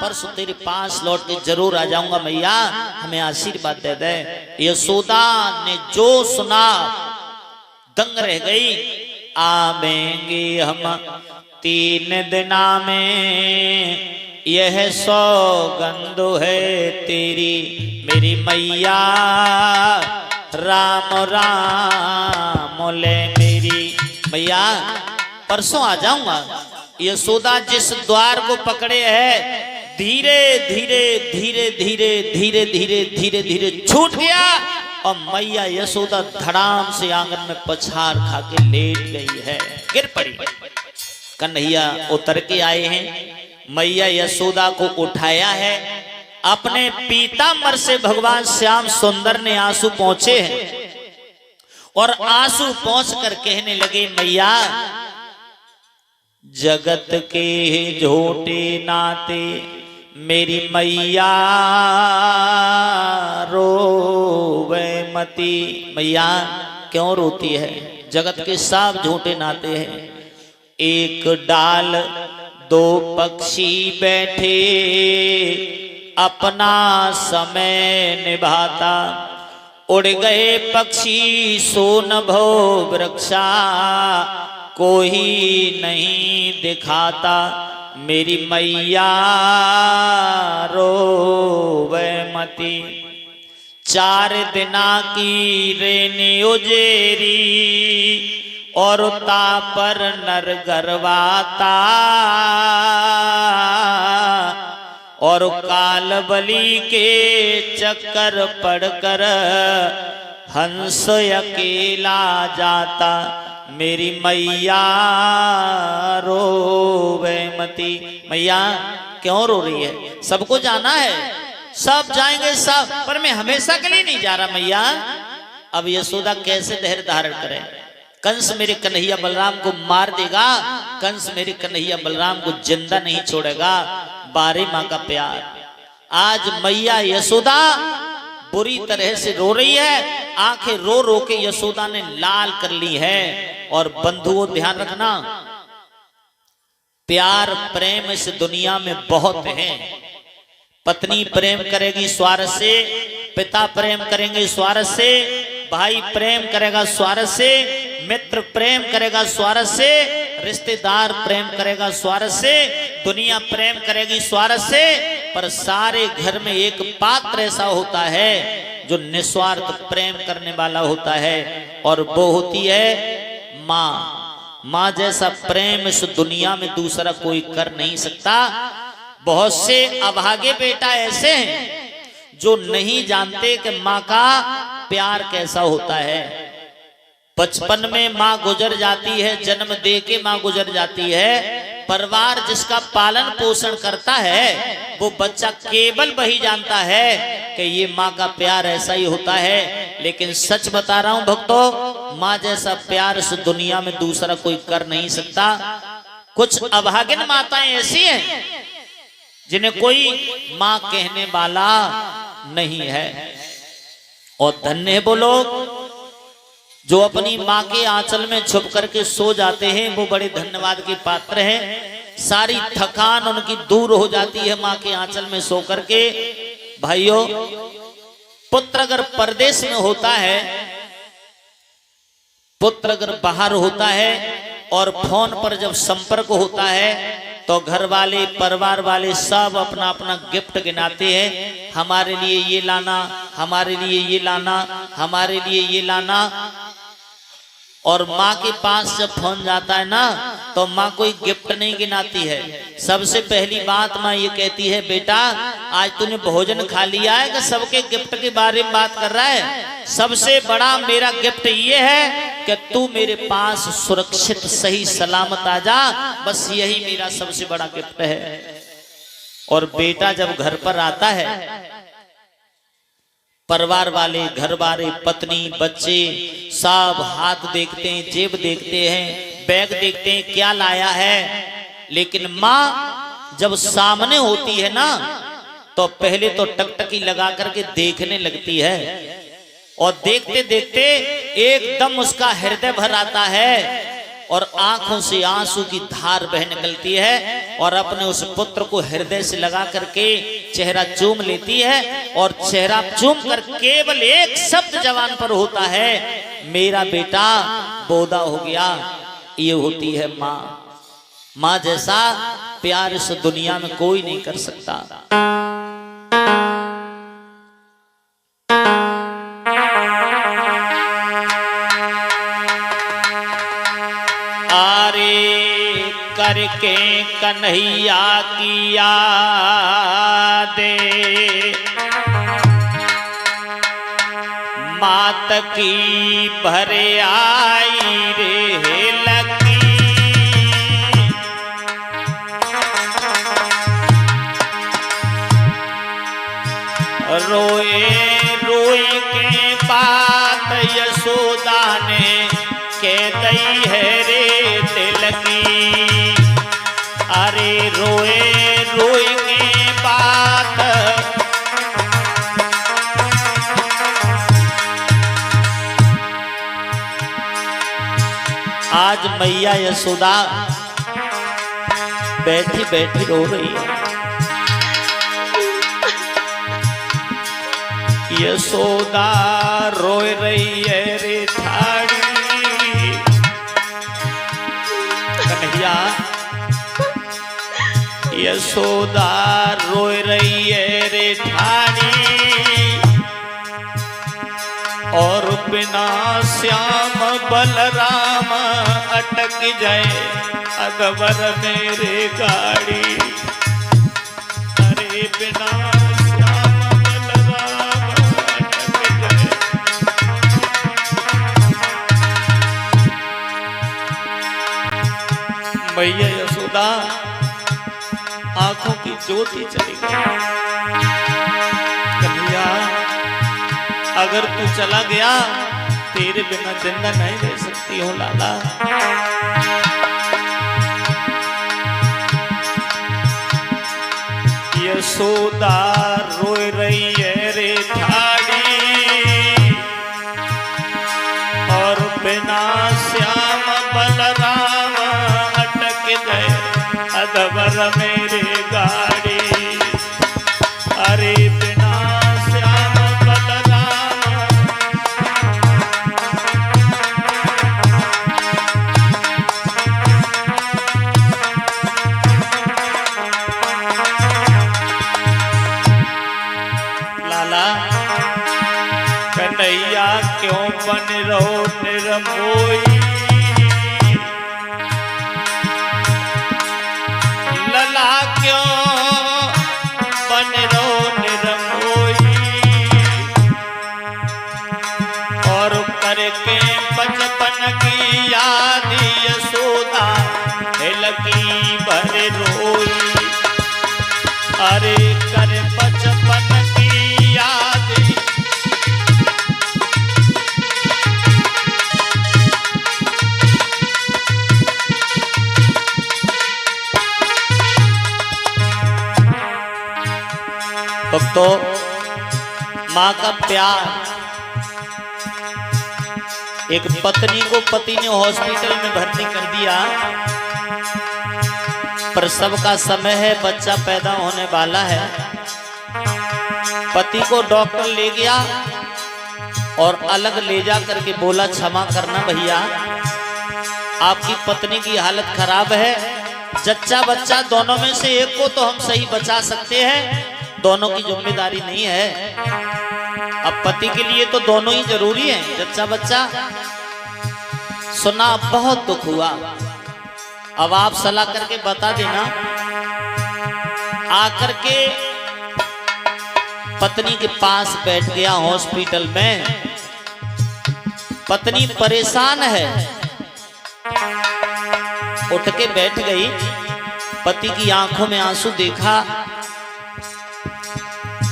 परसों तेरे पास लौट के जरूर आ जाऊंगा मैया, हमें आशीर्वाद दे दे। यशोदा ने जो सुना दंग रह गई। आवेंगे हम 3 दिना में, यह सौगंध है तेरी मेरी मैया। राम राम ले मेरी मैया, परसों आ जाऊंगा। यशोदा जिस द्वार को पकड़े है, धीरे धीरे धीरे धीरे धीरे धीरे धीरे धीरे छूट गया और मैया यशोदा धड़ाम से आंगन में पछाड़ खा के लेट गई है, गिर पड़ी। कन्हैया उतर के आए हैं, मैया यशोदा को उठाया है। अपने पीतांबर से भगवान श्याम सुंदर ने आंसू पहुंचे हैं और आंसू पहुंच कर कहने लगे, मैया जगत के झूठे नाते मेरी मैया रोवे मती। मैया क्यों रोती है? जगत के सब झूठे नाते हैं। एक डाल 2 पक्षी बैठे अपना समय निभाता, उड़ गए पक्षी सोन भो वृक्षा, कोई नहीं दिखाता मेरी मैया रोवे मती। 4 दिना की रेनी उजेरी और उता पर नर गरवाता, और काल बलि के चक्कर पड़कर हंस अकेला जाता मेरी मैया रोवे मती। मैया क्यों रो रही है? सबको जाना है, सब जाएंगे सब, पर मैं हमेशा के लिए नहीं जा रहा मैया। अब यशोदा कैसे धैर्य धारण करे? कंस मेरे कन्हैया बलराम को मार देगा, कंस मेरे कन्हैया बलराम को जिंदा नहीं छोड़ेगा। 12 माँ का प्यार। आज मैया यशोदा बुरी तरह से रो रही है, आंखें रो रो के यशोदा ने लाल कर ली है। और बंधुओं ध्यान रखना, प्यार प्रेम इस दुनिया में बहुत है। पत्नी प्रेम करेगी स्वार्थ से, पिता प्रेम करेंगे स्वार्थ से, भाई प्रेम करेगा स्वार्थ से, मित्र प्रेम करेगा स्वार्थ से, रिश्तेदार प्रेम करेगा स्वार्थ से, दुनिया प्रेम करेगी स्वार्थ से। पर सारे घर में एक पात्र ऐसा होता है जो निस्वार्थ प्रेम करने वाला होता है, और वो होती है माँ। माँ जैसा प्रेम इस दुनिया में दूसरा कोई कर नहीं सकता। बहुत से अभागे बेटा ऐसे हैं जो नहीं जानते कि माँ का प्यार कैसा होता है। बचपन में माँ गुजर जाती है, जन्म दे के माँ गुजर जाती है। परिवार जिसका पालन पोषण करता है वो बच्चा केवल वही जानता है कि ये माँ का प्यार ऐसा ही होता है। लेकिन सच बता रहा हूं भक्तों, माँ जैसा प्यार इस दुनिया में दूसरा कोई कर नहीं सकता। कुछ अभागिन माताएं ऐसी हैं जिन्हें कोई माँ कहने वाला नहीं है, और धन्य है वो लोग जो अपनी माँ के आंचल में छुप करके सो जाते हैं। वो बड़े धन्यवाद के पात्र हैं। सारी थकान उनकी दूर हो जाती है माँ के आंचल में सो करके। भाइयों, पुत्र अगर परदेश में होता है, पुत्र अगर बाहर होता है और फोन पर जब संपर्क होता है तो घर वाले परिवार वाले सब अपना अपना गिफ्ट गिनाते हैं। हमारे लिए ये लाना, हमारे लिए ये लाना, हमारे लिए ये लाना। और माँ के पास जब फोन जाता है ना तो माँ कोई गिफ्ट नहीं गिनाती है। सबसे पहली बात माँ ये कहती है, बेटा आज तूने भोजन खा लिया है कि सबके गिफ्ट के बारे में बात कर रहा है? सबसे बड़ा मेरा गिफ्ट ये है कि तू मेरे पास सुरक्षित सही सलामत आ जा, बस यही मेरा सबसे बड़ा गिफ्ट है। और बेटा जब घर पर आता है, परिवार वाले, घर वाले, पत्नी, बच्चे सब हाथ देखते हैं, जेब देखते हैं, बैग देखते हैं क्या लाया है। लेकिन माँ जब सामने होती है ना तो पहले तो टकटकी लगा करके देखने लगती है, और देखते देखते एकदम उसका हृदय भर आता है और आंखों से आंसू की धार बह निकलती है और अपने उस पुत्र को हृदय से लगा करके चेहरा चूम लेती है और चेहरा चूम कर केवल एक शब्द जवान पर होता है, मेरा बेटा बोदा हो गया। ये होती है माँ। माँ जैसा प्यार इस दुनिया में कोई नहीं कर सकता। करके कन्हैया की याद मात की भर आई रे लगी, रोए रोई के बात यशोदा ने कह दई है रे तिलकी। अरे रोए रोए के बात आज मैया यशोदा बैठी बैठी रो रही है। यशोदा रो रही है रे ठाड़ी, कन्हैया यशोदा रोए रही है रे ठाणी, और बिना श्याम बलराम अटक जाए अकबर मेरे गाड़ी। अरे बिना श्याम बलराम अटक जाए। मैया यशोदा आंखों की ज्योति चली गई। कन्हैया अगर तू चला गया तेरे बिना जिंदा नहीं रह सकती हूँ लाला। यशोदा रोए रही है रे ठाड़ी, और बिना श्याम बलराम अटक गए अकबर मेरे गाड़ी। अरे बिना श्याम बलराम लाला कन्हैया क्यों बन रहो निरमोई, लला क्यों बन रो निरमोई, और करके बचपन की याद यशोदा लगी भर रोई। अरे कर बचपन की याद तो माँ का प्यार। एक पत्नी को पति ने हॉस्पिटल में भर्ती कर दिया, प्रसव का समय है, बच्चा पैदा होने वाला है। पति को डॉक्टर ले गया और अलग ले जा करके बोला, क्षमा करना भैया, आपकी पत्नी की हालत खराब है, जच्चा बच्चा दोनों में से एक को तो हम सही बचा सकते हैं, दोनों की जिम्मेदारी नहीं है। अब पति के लिए तो दोनों ही जरूरी है, जच्चा बच्चा। सुना, बहुत दुख हुआ। अब आप सलाह करके बता देना। आकर के पत्नी के पास बैठ गया हॉस्पिटल में। पत्नी परेशान है, उठ के बैठ गई। पति की आंखों में आंसू देखा,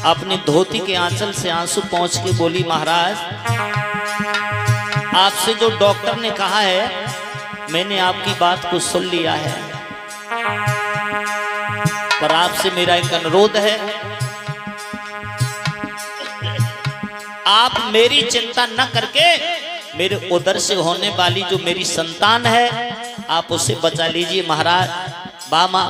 अपनी धोती के आंचल से आंसू पोंछ के बोली, महाराज आपसे जो डॉक्टर ने कहा है मैंने आपकी बात को सुन लिया है, पर आपसे मेरा एक अनुरोध है, आप मेरी चिंता न करके मेरे उदर से होने वाली जो मेरी संतान है आप उसे बचा लीजिए महाराज। बामा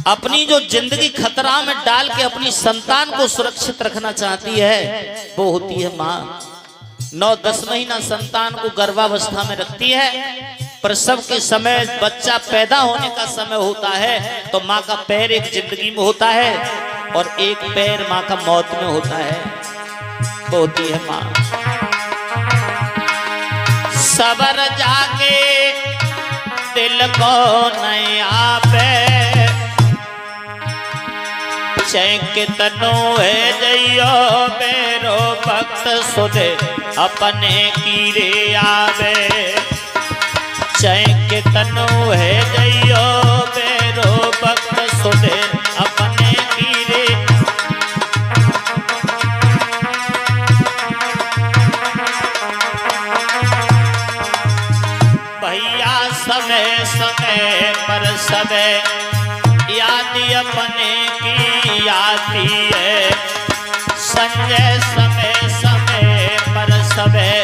अपनी जो जिंदगी खतरा में डाल के अपनी संतान को सुरक्षित रखना चाहती है वो होती है माँ। 9-10 महीना संतान को गर्भावस्था में रखती है, प्रसव के समय बच्चा पैदा होने का समय होता है तो माँ का पैर एक जिंदगी में होता है और एक पैर माँ का मौत में होता है, वो होती है माँ। सबर जाके दिल को नहीं आपे चैक तनु है जइयो मेरो भक्त सुधे अपने कीरे आवे। चैक तनु है जइयो मेरो भक्त सुधे अपने कीरे। भैया समय समय पर समय याद अपने की आती है। संजय समय समय पर समय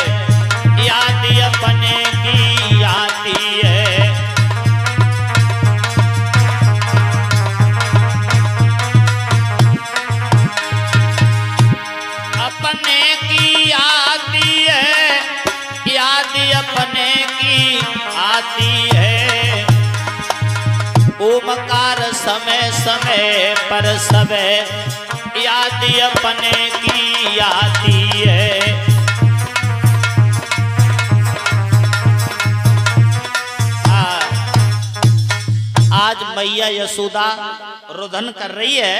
याद अपने की आती है। अपने की आती है, याद अपने की आती है। ओमकार समय समय पर समय याद अपने की आती है। आज मैया यशोदा रुदन कर रही है